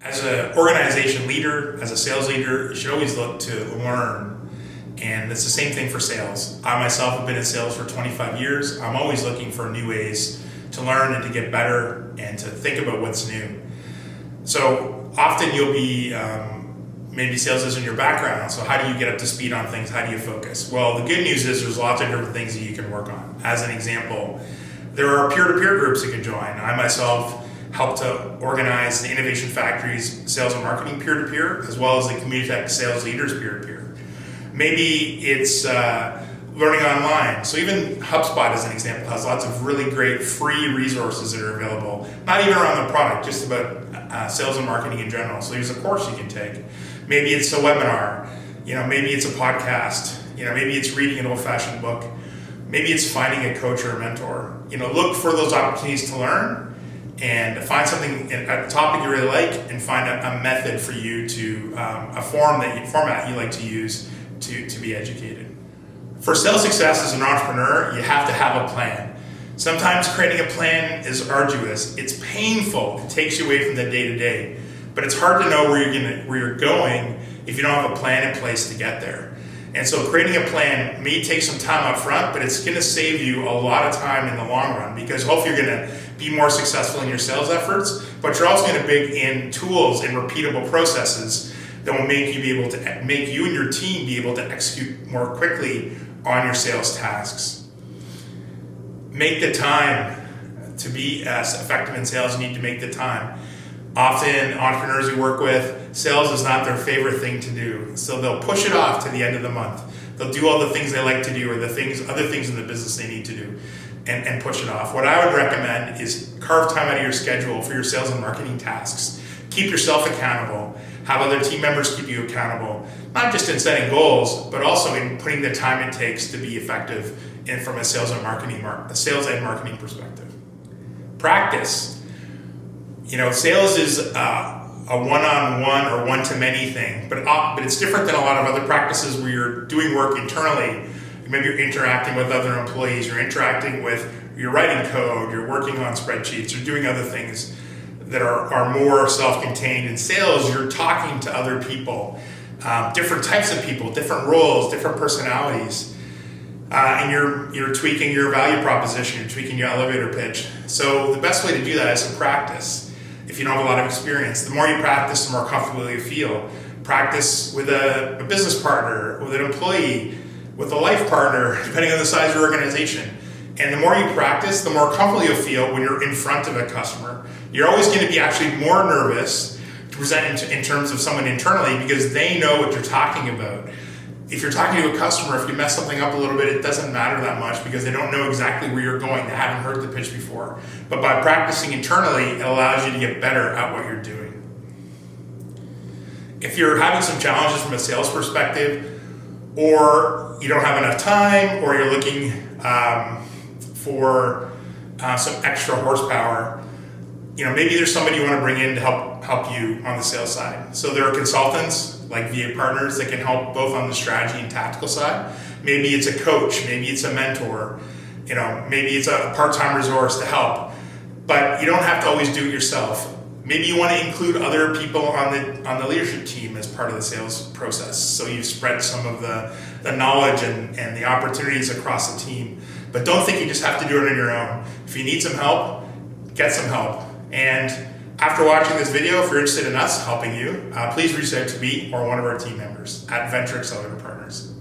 As an organization leader, as a sales leader, you should always look to learn. And it's the same thing for sales. I myself have been in sales for 25 years. I'm always looking for new ways to learn and to get better and to think about what's new. So often you'll be, maybe sales isn't your background, so how do you get up to speed on things? How do you focus? Well, the good news is there's lots of different things that you can work on. As an example, there are peer-to-peer groups you can join. I myself help to organize the Innovation Factory's sales and marketing peer-to-peer, as well as the Communitech Sales Leaders peer-to-peer. Maybe it's learning online. So even HubSpot, as an example, has lots of really great free resources that are available, not even around the product, just about sales and marketing in general. So there's a course you can take. Maybe it's a webinar, maybe it's a podcast, maybe it's reading an old-fashioned book, maybe it's finding a coach or a mentor. Look for those opportunities to learn and find something, a topic you really like, and find a method for you to, a format you like to use to be educated. For sales success as an entrepreneur, you have to have a plan. Sometimes creating a plan is arduous. It's painful. It takes you away from the day-to-day. But it's hard to know where you're going if you don't have a plan in place to get there. And so creating a plan may take some time up front, but it's going to save you a lot of time in the long run, because hopefully you're going to be more successful in your sales efforts, but you're also going to bring in tools and repeatable processes that will make you and your team be able to execute more quickly on your sales tasks. Make the time to be as effective in sales. You need to make the time. Often entrepreneurs we work with, sales is not their favorite thing to do. So they'll push it off to the end of the month. They'll do all the things they like to do, or other things in the business they need to do, and push it off. What I would recommend is carve time out of your schedule for your sales and marketing tasks. Keep yourself accountable. Have other team members keep you accountable, not just in setting goals, but also in putting the time it takes to be effective and from a sales and marketing perspective. Practice. Sales is a one-on-one or one-to-many thing, but it's different than a lot of other practices where you're doing work internally. Maybe you're interacting with other employees, you're writing code, you're working on spreadsheets, you're doing other things that are more self-contained. In sales, you're talking to other people, different types of people, different roles, different personalities, and you're tweaking your value proposition, you're tweaking your elevator pitch. So the best way to do that is to practice. If you don't have a lot of experience, the more you practice, the more comfortable you feel. Practice with a business partner, with an employee, with a life partner, depending on the size of your organization. And the more you practice, the more comfortable you'll feel when you're in front of a customer. You're always going to be actually more nervous to present in terms of someone internally, because they know what you're talking about. If you're talking to a customer, if you mess something up a little bit, it doesn't matter that much, because they don't know exactly where you're going. They haven't heard the pitch before. But by practicing internally, it allows you to get better at what you're doing. If you're having some challenges from a sales perspective, or you don't have enough time, or you're looking for some extra horsepower, maybe there's somebody you want to bring in to help you on the sales side. So there are consultants like VA partners that can help both on the strategy and tactical side. Maybe it's a coach, maybe it's a mentor, maybe it's a part-time resource to help. But you don't have to always do it yourself. Maybe you want to include other people on the leadership team as part of the sales process. So you spread some of the knowledge and the opportunities across the team. But don't think you just have to do it on your own. If you need some help, get some help. And after watching this video, if you're interested in us helping you, please reach out to me or one of our team members at Venture Accelerator Partners.